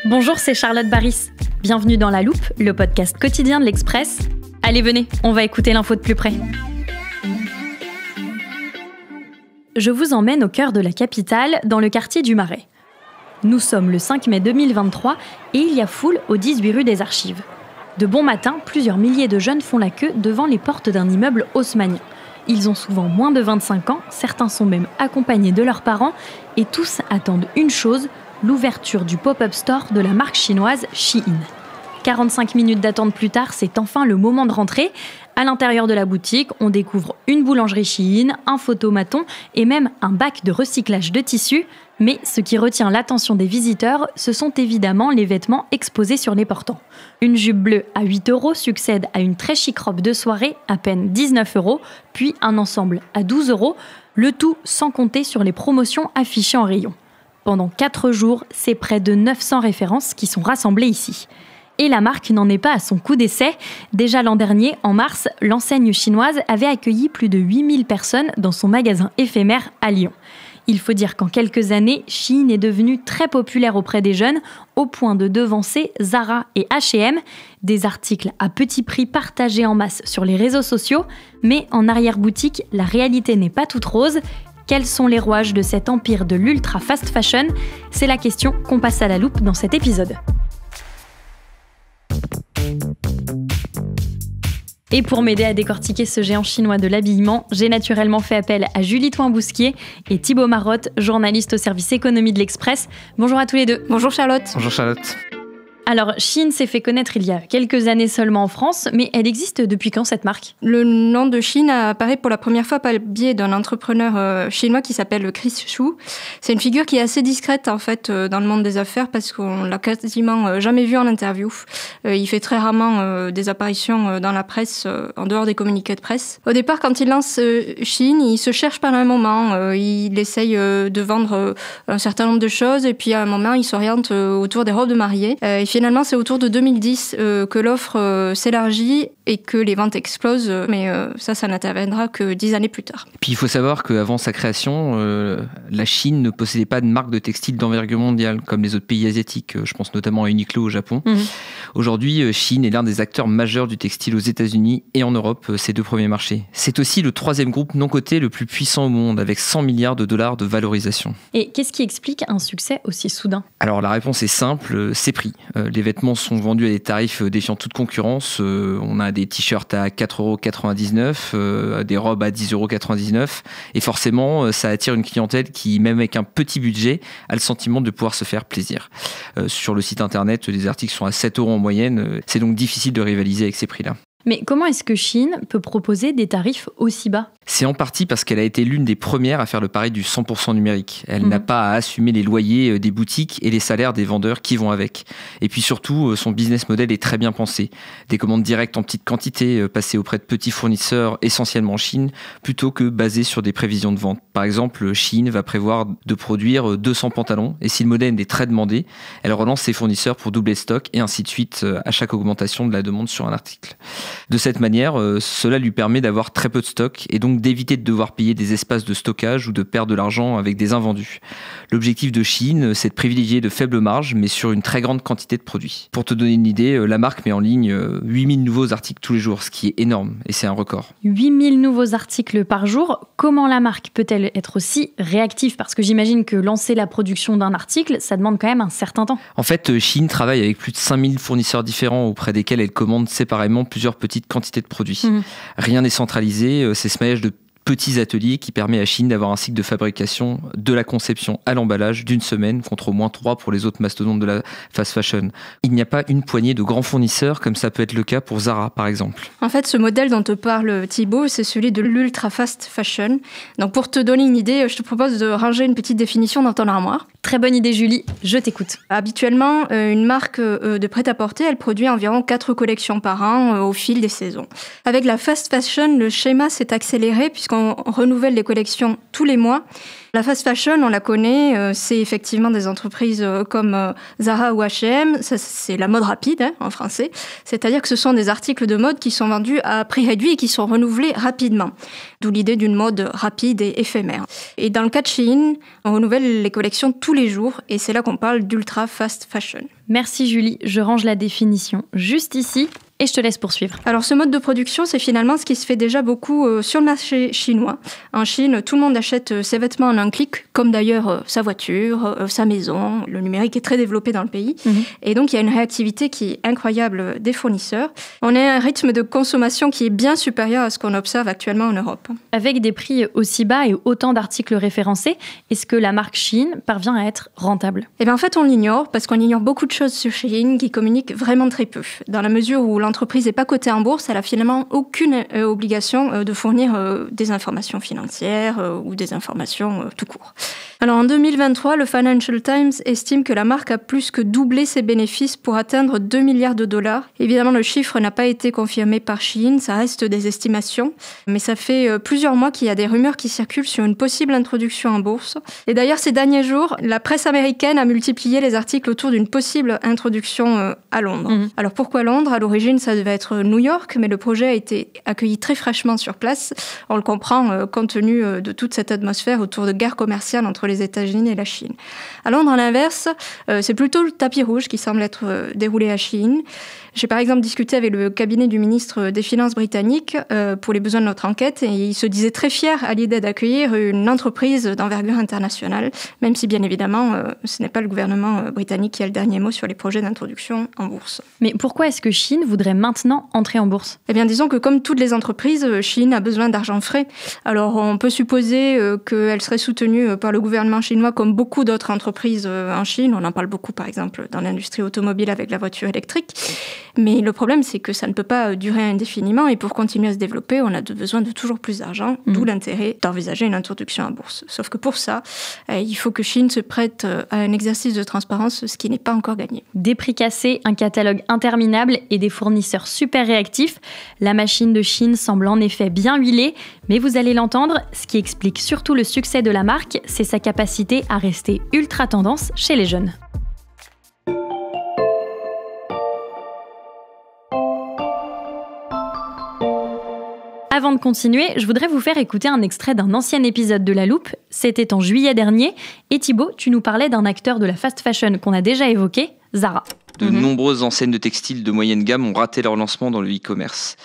Bonjour, c'est Charlotte Baris. Bienvenue dans La Loupe, le podcast quotidien de l'Express. Allez, venez, on va écouter l'info de plus près. Je vous emmène au cœur de la capitale, dans le quartier du Marais. Nous sommes le 5 mai 2023 et il y a foule au 18 rue des Archives. De bon matin, plusieurs milliers de jeunes font la queue devant les portes d'un immeuble haussmannien. Ils ont souvent moins de 25 ans, certains sont même accompagnés de leurs parents et tous attendent une chose, l'ouverture du pop-up store de la marque chinoise Shein. 45 minutes d'attente plus tard, c'est enfin le moment de rentrer. À l'intérieur de la boutique, on découvre une boulangerie Shein, un photomaton et même un bac de recyclage de tissus. Mais ce qui retient l'attention des visiteurs, ce sont évidemment les vêtements exposés sur les portants. Une jupe bleue à 8 € succède à une très chic robe de soirée à peine 19 €, puis un ensemble à 12 €, le tout sans compter sur les promotions affichées en rayon. Pendant 4 jours, c'est près de 900 références qui sont rassemblées ici. Et la marque n'en est pas à son coup d'essai. Déjà l'an dernier, en mars, l'enseigne chinoise avait accueilli plus de 8000 personnes dans son magasin éphémère à Lyon. Il faut dire qu'en quelques années, Shein est devenue très populaire auprès des jeunes, au point de devancer Zara et H&M, des articles à petit prix partagés en masse sur les réseaux sociaux. Mais en arrière-boutique, la réalité n'est pas toute rose. Quels sont les rouages de cet empire de l'ultra fast fashion ? C'est la question qu'on passe à la loupe dans cet épisode. Et pour m'aider à décortiquer ce géant chinois de l'habillement, j'ai naturellement fait appel à Julie Toin-Bousquier et Thibaut Marotte, journaliste au service économie de l'Express. Bonjour à tous les deux. Bonjour Charlotte. Bonjour Charlotte. Alors, Shein s'est fait connaître il y a quelques années seulement en France, mais elle existe depuis quand cette marque ? Le nom de Shein apparaît pour la première fois par le biais d'un entrepreneur chinois qui s'appelle Chris Xu. C'est une figure qui est assez discrète en fait dans le monde des affaires parce qu'on l'a quasiment jamais vu en interview. Il fait très rarement des apparitions dans la presse en dehors des communiqués de presse. Au départ, quand il lance Shein, il se cherche pendant un moment. Il essaye de vendre un certain nombre de choses et puis à un moment, il s'oriente autour des robes de mariée. Et finalement, c'est autour de 2010 que l'offre s'élargit et que les ventes explosent. Mais ça n'interviendra que 10 années plus tard. Puis il faut savoir qu'avant sa création, la Chine ne possédait pas de marque de textile d'envergure mondiale, comme les autres pays asiatiques. Je pense notamment à Uniqlo au Japon. Aujourd'hui, Shein est l'un des acteurs majeurs du textile aux États-Unis et en Europe, ses deux premiers marchés. C'est aussi le troisième groupe non coté le plus puissant au monde, avec 100 milliards de dollars de valorisation. Et qu'est-ce qui explique un succès aussi soudain ? Alors la réponse est simple, c'est prix. Les vêtements sont vendus à des tarifs défiant toute concurrence. On a des t-shirts à 4,99 €, des robes à 10,99 €. Et forcément, ça attire une clientèle qui, même avec un petit budget, a le sentiment de pouvoir se faire plaisir. Sur le site internet, les articles sont à 7 € en moyenne. C'est donc difficile de rivaliser avec ces prix-là. Mais comment est-ce que Shein peut proposer des tarifs aussi bas ? C'est en partie parce qu'elle a été l'une des premières à faire le pari du 100% numérique. Elle n'a pas à assumer les loyers des boutiques et les salaires des vendeurs qui vont avec. Et puis surtout, son business model est très bien pensé. Des commandes directes en petite quantité, passées auprès de petits fournisseurs, essentiellement en Chine, plutôt que basées sur des prévisions de vente. Par exemple, Shein va prévoir de produire 200 pantalons, et si le modèle est très demandé, elle relance ses fournisseurs pour doubler le stock, et ainsi de suite, à chaque augmentation de la demande sur un article. De cette manière, cela lui permet d'avoir très peu de stock, et donc d'éviter de devoir payer des espaces de stockage ou de perdre de l'argent avec des invendus. L'objectif de Shein, c'est de privilégier de faibles marges, mais sur une très grande quantité de produits. Pour te donner une idée, la marque met en ligne 8000 nouveaux articles tous les jours, ce qui est énorme, et c'est un record. 8000 nouveaux articles par jour. Comment la marque peut-elle être aussi réactive ? Parce que j'imagine que lancer la production d'un article, ça demande quand même un certain temps. En fait, Shein travaille avec plus de 5000 fournisseurs différents auprès desquels elle commande séparément plusieurs petites quantités de produits. Rien n'est centralisé, c'est ce maillage de petits ateliers qui permet à Shein d'avoir un cycle de fabrication de la conception à l'emballage d'une semaine contre au moins 3 pour les autres mastodontes de la fast fashion. Il n'y a pas une poignée de grands fournisseurs comme ça peut être le cas pour Zara par exemple. En fait, ce modèle dont te parle Thibaut, c'est celui de l'ultra fast fashion. Donc pour te donner une idée, je te propose de ranger une petite définition dans ton armoire. Très bonne idée Julie, je t'écoute. Habituellement, une marque de prêt-à-porter, elle produit environ 4 collections par an au fil des saisons. Avec la fast fashion, le schéma s'est accéléré puisqu'on qu'on renouvelle les collections tous les mois. La fast fashion, on la connaît, c'est effectivement des entreprises comme Zara ou H&M, ça, c'est la mode rapide en français, c'est-à-dire que ce sont des articles de mode qui sont vendus à prix réduit et qui sont renouvelés rapidement, d'où l'idée d'une mode rapide et éphémère. Et dans le cas de Shein, on renouvelle les collections tous les jours et c'est là qu'on parle d'ultra fast fashion. Merci Julie, je range la définition juste ici. Et je te laisse poursuivre. Alors ce mode de production, c'est finalement ce qui se fait déjà beaucoup sur le marché chinois. En Chine, tout le monde achète ses vêtements en un clic, comme d'ailleurs sa voiture, sa maison. Le numérique est très développé dans le pays. Et donc il y a une réactivité qui est incroyable des fournisseurs. On a un rythme de consommation qui est bien supérieur à ce qu'on observe actuellement en Europe. Avec des prix aussi bas et autant d'articles référencés, est-ce que la marque Shein parvient à être rentable ? Eh bien en fait on l'ignore, parce qu'on ignore beaucoup de choses sur Shein qui communiquent vraiment très peu. Dans la mesure où l'entreprise n'est pas cotée en bourse, elle n'a finalement aucune obligation de fournir des informations financières ou des informations tout court. Alors en 2023, le Financial Times estime que la marque a plus que doublé ses bénéfices pour atteindre 2 milliards de dollars. Évidemment, le chiffre n'a pas été confirmé par Shein, ça reste des estimations, mais ça fait plusieurs mois qu'il y a des rumeurs qui circulent sur une possible introduction en bourse. Et d'ailleurs, ces derniers jours, la presse américaine a multiplié les articles autour d'une possible introduction à Londres. Alors pourquoi Londres ? À l'origine, ça devait être New York, mais le projet a été accueilli très fraîchement sur place. On le comprend compte tenu de toute cette atmosphère autour de guerre commerciale entre les États-Unis et la Chine. À Londres, à l'inverse, c'est plutôt le tapis rouge qui semble être déroulé à Shein. J'ai par exemple discuté avec le cabinet du ministre des Finances britannique pour les besoins de notre enquête et il se disait très fier à l'idée d'accueillir une entreprise d'envergure internationale, même si bien évidemment ce n'est pas le gouvernement britannique qui a le dernier mot sur les projets d'introduction en bourse. Mais pourquoi est-ce que Shein voudrait maintenant entrer en bourse ? Eh bien disons que comme toutes les entreprises, Shein a besoin d'argent frais. Alors on peut supposer qu'elle serait soutenue par le gouvernement chinois comme beaucoup d'autres entreprises en Chine. On en parle beaucoup par exemple dans l'industrie automobile avec la voiture électrique. Mais le problème, c'est que ça ne peut pas durer indéfiniment et pour continuer à se développer, on a besoin de toujours plus d'argent, d'où l'intérêt d'envisager une introduction en bourse. Sauf que pour ça, il faut que Shein se prête à un exercice de transparence, ce qui n'est pas encore gagné. Des prix cassés, un catalogue interminable et des fournisseurs super réactifs. La machine de Shein semble en effet bien huilée, mais vous allez l'entendre, ce qui explique surtout le succès de la marque, c'est sa capacité à rester ultra tendance chez les jeunes. Avant de continuer, je voudrais vous faire écouter un extrait d'un ancien épisode de La Loupe. C'était en juillet dernier. Et Thibaut, tu nous parlais d'un acteur de la fast fashion qu'on a déjà évoqué, Zara. De nombreuses enseignes de textiles de moyenne gamme ont raté leur lancement dans le e-commerce.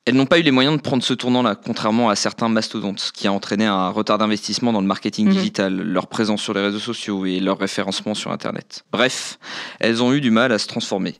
Elles n'ont pas eu les moyens de prendre ce tournant-là, contrairement à certains mastodontes, ce qui a entraîné un retard d'investissement dans le marketing digital, leur présence sur les réseaux sociaux et leur référencement sur Internet. Bref, elles ont eu du mal à se transformer.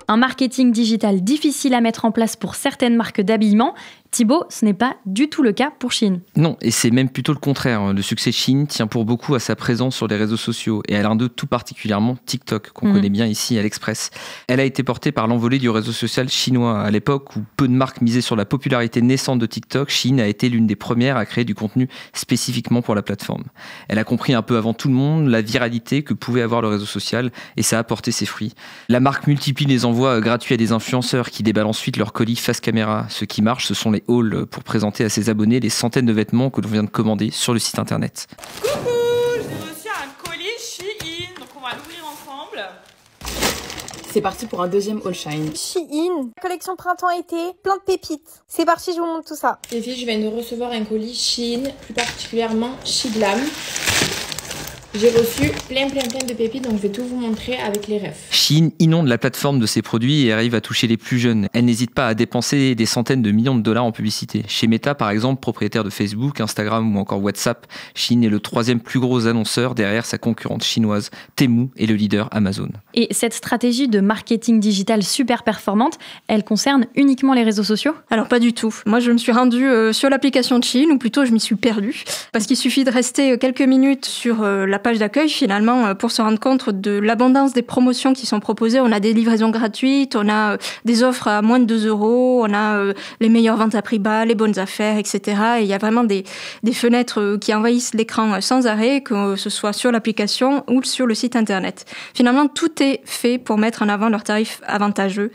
Un marketing digital difficile à mettre en place pour certaines marques d'habillement. Thibaut, ce n'est pas du tout le cas pour Shein. Non, et c'est même plutôt le contraire. Le succès de Shein tient pour beaucoup à sa présence sur les réseaux sociaux et à l'un d'eux tout particulièrement TikTok, qu'on connaît bien ici à l'Express. Elle a été portée par l'envolée du réseau social chinois. À l'époque où peu de marques misaient sur la popularité naissante de TikTok, Shein a été l'une des premières à créer du contenu spécifiquement pour la plateforme. Elle a compris un peu avant tout le monde la viralité que pouvait avoir le réseau social et ça a porté ses fruits. La marque multiplie les envois gratuits à des influenceurs qui déballent ensuite leurs colis face caméra. Ce qui marche, ce sont les hauls pour présenter à ses abonnés les centaines de vêtements que l'on vient de commander sur le site internet. Coucou, j'ai reçu un colis Shein, donc on va l'ouvrir ensemble. C'est parti pour un deuxième haul Shein. Shein, collection printemps-été, plein de pépites. C'est parti, je vous montre tout ça. Les filles, je viens de recevoir un colis Shein, plus particulièrement Shiglam. J'ai reçu plein de pépites, donc je vais tout vous montrer avec les refs. Shein inonde la plateforme de ses produits et arrive à toucher les plus jeunes. Elle n'hésite pas à dépenser des centaines de millions de dollars en publicité. Chez Meta, par exemple, propriétaire de Facebook, Instagram ou encore WhatsApp, Shein est le 3e plus gros annonceur derrière sa concurrente chinoise Temu et le leader Amazon. Et cette stratégie de marketing digital super performante, elle concerne uniquement les réseaux sociaux ? Alors pas du tout. Moi je me suis rendue sur l'application de Shein, ou plutôt je m'y suis perdue, parce qu'il suffit de rester quelques minutes sur la page d'accueil, finalement, pour se rendre compte de l'abondance des promotions qui sont proposées. On a des livraisons gratuites, on a des offres à moins de 2 €, on a les meilleures ventes à prix bas, les bonnes affaires, etc. Et il y a vraiment des fenêtres qui envahissent l'écran sans arrêt, que ce soit sur l'application ou sur le site internet. Finalement, tout est fait pour mettre en avant leurs tarifs avantageux.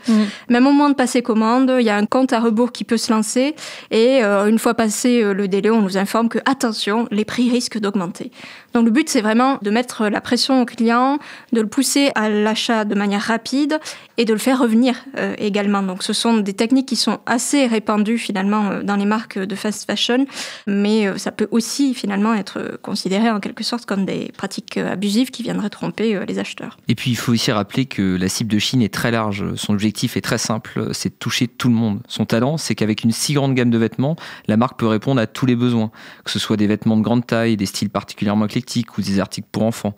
Même au moment de passer commande, il y a un compte à rebours qui peut se lancer et une fois passé le délai, on nous informe que, attention, les prix risquent d'augmenter. Donc le but, c'est vraiment de mettre la pression au client, de le pousser à l'achat de manière rapide et de le faire revenir également. Donc ce sont des techniques qui sont assez répandues finalement dans les marques de fast fashion, mais ça peut aussi finalement être considéré en quelque sorte comme des pratiques abusives qui viendraient tromper les acheteurs. Et puis il faut aussi rappeler que la cible de Shein est très large. Son objectif est très simple, c'est de toucher tout le monde. Son talent, c'est qu'avec une si grande gamme de vêtements, la marque peut répondre à tous les besoins, que ce soit des vêtements de grande taille, des styles particulièrement éclectiques ou des articles pour enfants.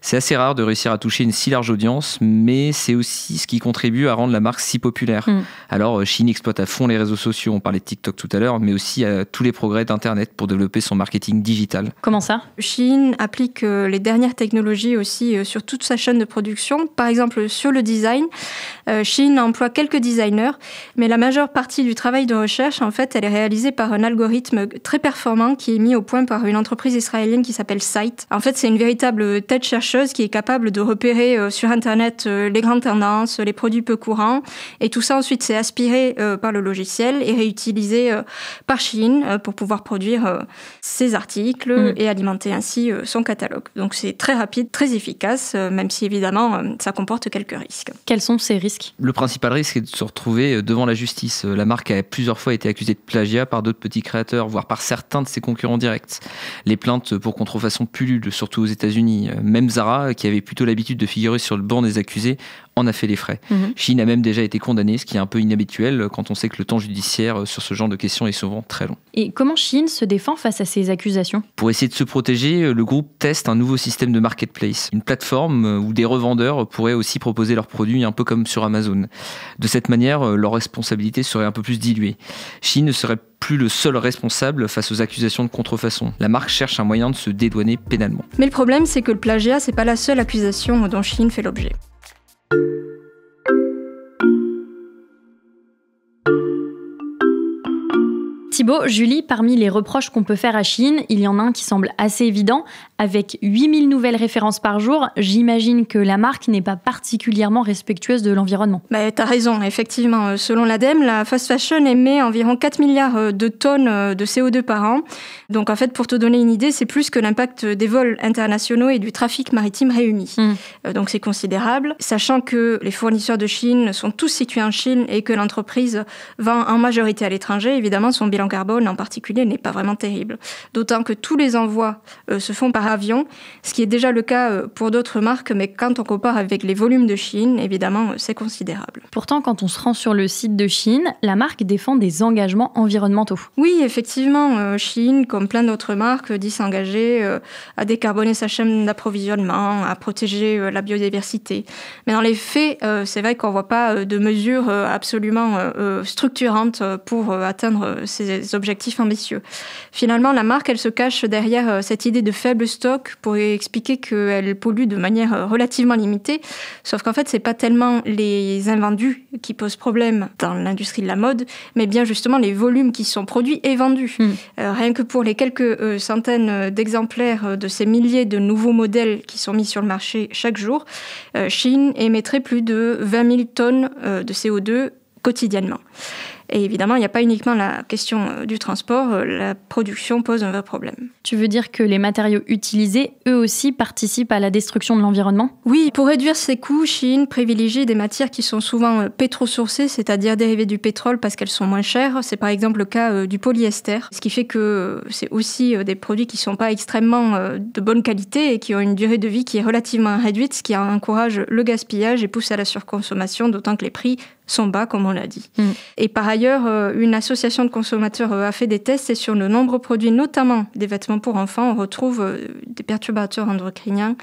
C'est assez rare de réussir à toucher une si large audience, mais c'est aussi ce qui contribue à rendre la marque si populaire. Alors, Shein exploite à fond les réseaux sociaux, on parlait de TikTok tout à l'heure, mais aussi tous les progrès d'Internet pour développer son marketing digital. Comment ça ? Shein applique les dernières technologies aussi sur toute sa chaîne de production. Par exemple, sur le design, Shein emploie quelques designers, mais la majeure partie du travail de recherche, en fait, elle est réalisée par un algorithme très performant qui est mis au point par une entreprise israélienne qui s'appelle Sight. En fait, c'est une véritable tête chercheuse qui est capable de repérer sur Internet les grandes tendances, les produits peu courants, et tout ça ensuite c'est aspiré par le logiciel et réutilisé par Shein pour pouvoir produire ses articles et alimenter ainsi son catalogue. Donc c'est très rapide, très efficace, même si évidemment ça comporte quelques risques. Quels sont ces risques ? Le principal risque est de se retrouver devant la justice. La marque a plusieurs fois été accusée de plagiat par d'autres petits créateurs, voire par certains de ses concurrents directs. Les plaintes pour contrefaçon pullulent, surtout aux États-Unis. Même Zara, qui avait plutôt l'habitude de figurer sur le banc des accusés, en a fait les frais. Shein a même déjà été condamné, ce qui est un peu inhabituel quand on sait que le temps judiciaire sur ce genre de questions est souvent très long. Et comment Shein se défend face à ces accusations ? Pour essayer de se protéger, le groupe teste un nouveau système de marketplace, une plateforme où des revendeurs pourraient aussi proposer leurs produits un peu comme sur Amazon. De cette manière, leur responsabilité serait un peu plus diluée. Shein ne serait plus le seul responsable face aux accusations de contrefaçon. La marque cherche un moyen de se dédouaner pénalement. Mais le problème, c'est que le plagiat, c'est pas la seule accusation dont Shein fait l'objet. Thibaut, Julie, parmi les reproches qu'on peut faire à Shein, il y en a un qui semble assez évident. Avec 8000 nouvelles références par jour, j'imagine que la marque n'est pas particulièrement respectueuse de l'environnement. T'as raison, effectivement. Selon l'ADEME, la fast fashion émet environ 4 milliards de tonnes de CO2 par an. Donc en fait, pour te donner une idée, c'est plus que l'impact des vols internationaux et du trafic maritime réunis. Donc c'est considérable. Sachant que les fournisseurs de Shein sont tous situés en Chine et que l'entreprise vend en majorité à l'étranger, évidemment, son bilan carbone en particulier n'est pas vraiment terrible. D'autant que tous les envois se font par avion, ce qui est déjà le cas pour d'autres marques, mais quand on compare avec les volumes de Shein, évidemment, c'est considérable. Pourtant, quand on se rend sur le site de Shein, la marque défend des engagements environnementaux. Oui, effectivement, Shein, comme plein d'autres marques, dit s'engager à décarboner sa chaîne d'approvisionnement, à protéger la biodiversité. Mais dans les faits, c'est vrai qu'on ne voit pas de mesures absolument structurantes pour atteindre ces objectifs ambitieux. Finalement, la marque, elle se cache derrière cette idée de faible stock pour expliquer qu'elle pollue de manière relativement limitée. Sauf qu'en fait, c'est pas tellement les invendus qui posent problème dans l'industrie de la mode, mais bien justement les volumes qui sont produits et vendus. Rien que pour les quelques centaines d'exemplaires de ces milliers de nouveaux modèles qui sont mis sur le marché chaque jour, Shein émettrait plus de 20 000 tonnes de CO2 quotidiennement. Et évidemment, il n'y a pas uniquement la question du transport, la production pose un vrai problème. Tu veux dire que les matériaux utilisés, eux aussi, participent à la destruction de l'environnement ? Oui, pour réduire ces coûts, Shein privilégie des matières qui sont souvent pétrosourcées, c'est-à-dire dérivées du pétrole parce qu'elles sont moins chères. C'est par exemple le cas du polyester, ce qui fait que c'est aussi des produits qui ne sont pas extrêmement de bonne qualité et qui ont une durée de vie qui est relativement réduite, ce qui encourage le gaspillage et pousse à la surconsommation, d'autant que les prix sont bas, comme on l'a dit. Et par ailleurs, une association de consommateurs a fait des tests et sur de nombreux produits, notamment des vêtements pour enfants, on retrouve des perturbateurs endocriniens,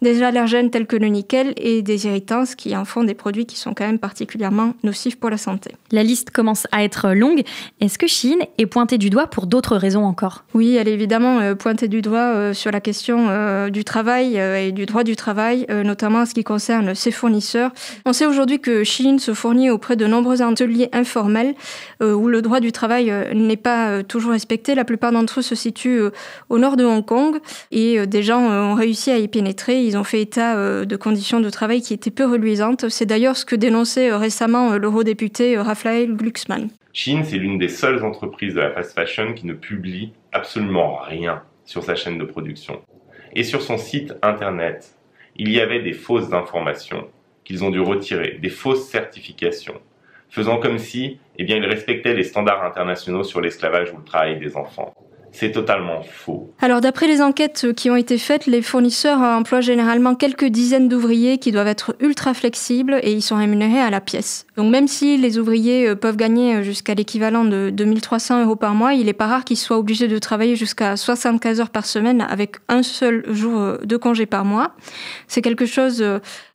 des allergènes tels que le nickel et des irritants, ce qui en font des produits qui sont quand même particulièrement nocifs pour la santé. La liste commence à être longue. Est-ce que Shein est pointée du doigt pour d'autres raisons encore ? Oui, elle est évidemment pointée du doigt sur la question du travail et du droit du travail, notamment en ce qui concerne ses fournisseurs. On sait aujourd'hui que Shein se fournit auprès de nombreux ateliers informels où le droit du travail n'est pas toujours respecté. La plupart d'entre eux se situent au nord de Hong Kong et des gens ont réussi à y pénétrer. Ils ont fait état de conditions de travail qui étaient peu reluisantes. C'est d'ailleurs ce que dénonçait récemment l'eurodéputé Raphaël Glucksmann. Shein, c'est l'une des seules entreprises de la fast fashion qui ne publie absolument rien sur sa chaîne de production. Et sur son site internet, il y avait des fausses informations qu'ils ont dû retirer, des fausses certifications, faisant comme si ils respectaient les standards internationaux sur l'esclavage ou le travail des enfants. C'est totalement faux. Alors d'après les enquêtes qui ont été faites, les fournisseurs emploient généralement quelques dizaines d'ouvriers qui doivent être ultra flexibles et ils sont rémunérés à la pièce. Donc même si les ouvriers peuvent gagner jusqu'à l'équivalent de 2300 € par mois, il n'est pas rare qu'ils soient obligés de travailler jusqu'à 75 heures par semaine avec un seul jour de congé par mois. C'est quelque chose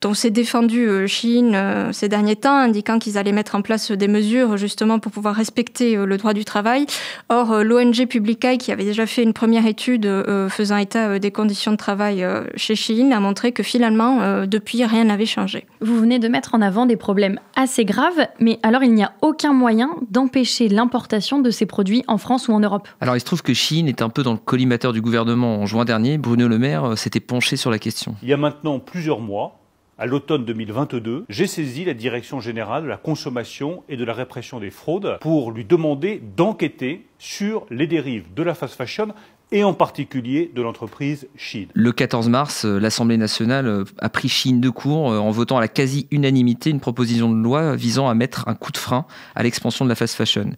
dont s'est défendu Shein ces derniers temps, indiquant qu'ils allaient mettre en place des mesures justement pour pouvoir respecter le droit du travail. Or, l'ONG Publicae, qui avait déjà fait une première étude faisant état des conditions de travail chez Shein, a montré que finalement, depuis, rien n'avait changé. Vous venez de mettre en avant des problèmes assez graves, mais alors il n'y a aucun moyen d'empêcher l'importation de ces produits en France ou en Europe ? Alors il se trouve que Shein est un peu dans le collimateur du gouvernement. En juin dernier, Bruno Le Maire s'était penché sur la question. Il y a maintenant plusieurs mois, à l'automne 2022, j'ai saisi la Direction générale de la consommation et de la répression des fraudes pour lui demander d'enquêter sur les dérives de la fast fashion et en particulier de l'entreprise Shein. Le 14 mars, l'Assemblée nationale a pris Shein de court en votant à la quasi-unanimité une proposition de loi visant à mettre un coup de frein à l'expansion de la fast fashion.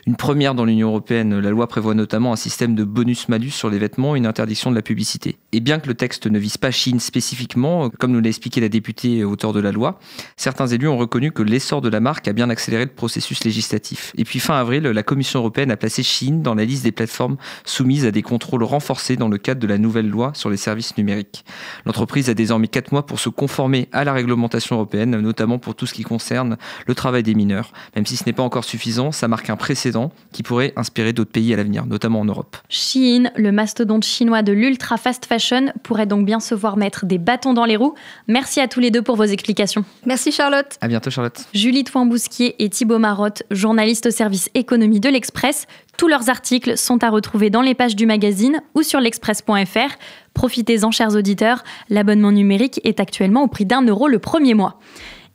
Une première dans l'Union européenne, la loi prévoit notamment un système de bonus-malus sur les vêtements et une interdiction de la publicité. Et bien que le texte ne vise pas Shein spécifiquement, comme nous l'a expliqué la députée auteure de la loi, certains élus ont reconnu que l'essor de la marque a bien accéléré le processus législatif. Et puis fin avril, la Commission européenne a placé Shein dans la liste des plateformes soumises à des contrôles renforcés dans le cadre de la nouvelle loi sur les services numériques. L'entreprise a désormais 4 mois pour se conformer à la réglementation européenne, notamment pour tout ce qui concerne le travail des mineurs. Même si ce n'est pas encore suffisant, ça marque un précédent qui pourrait inspirer d'autres pays à l'avenir, notamment en Europe. Shein, le mastodonte chinois de l'ultra fast fashion, pourrait donc bien se voir mettre des bâtons dans les roues. Merci à tous les deux pour vos explications. Merci Charlotte. À bientôt Charlotte. Julie Toin-Bousquier et Thibaut Marotte, journalistes au service économie de l'Express. Tous leurs articles sont à retrouver dans les pages du magazine ou sur l'express.fr. Profitez-en, chers auditeurs, l'abonnement numérique est actuellement au prix d'1 € le premier mois.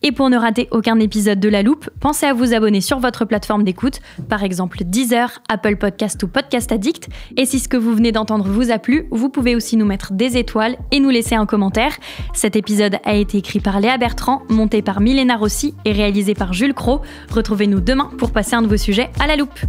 Et pour ne rater aucun épisode de La Loupe, pensez à vous abonner sur votre plateforme d'écoute, par exemple Deezer, Apple Podcast ou Podcast Addict. Et si ce que vous venez d'entendre vous a plu, vous pouvez aussi nous mettre des étoiles et nous laisser un commentaire. Cet épisode a été écrit par Léa Bertrand, monté par Milena Rossi et réalisé par Jules Cros. Retrouvez-nous demain pour passer un nouveau sujet à La Loupe.